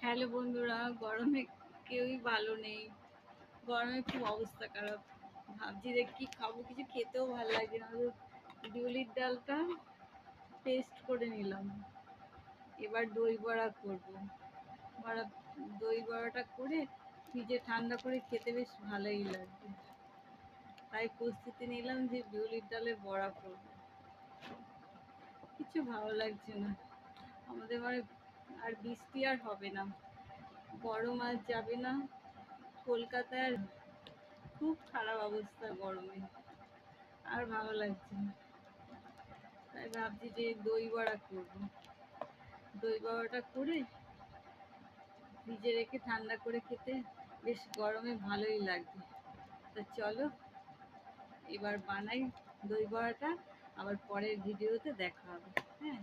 Hello বন্ধুরা, গরমে কেউই ভালো নেই। গরমে খুব অবস্থা খারাপ। ভাবছি যে কি খাবো, কিছু খেতেও ভালো লাগছে না। বিউলির ডালটা পেস্ট করে নিলাম, এবার দই বড়া করবো। বড়া দই বড়াটা করে ফ্রিজে ঠান্ডা করে খেতে বেশ ভালোই লাগবে। তাই প্রস্তুতি নিলাম যে বিউলির ডালের বড়া করবো। কিছু ভালো লাগছে না আমাদের মানে। আর বৃষ্টি আর হবে না, গরম আর যাবে না। কলকাতার খুব খারাপ অবস্থা গরমে, আর ভালো লাগছে না। তাই ভাবছি যে দই বড়া করবো। দই বড়াটা করে ফ্রিজে রেখে ঠান্ডা করে খেতে বেশ গরমে ভালোই লাগবে। তা চলো এবার বানাই দই বড়াটা, আবার পরের ভিডিওতে দেখা হবে। হ্যাঁ।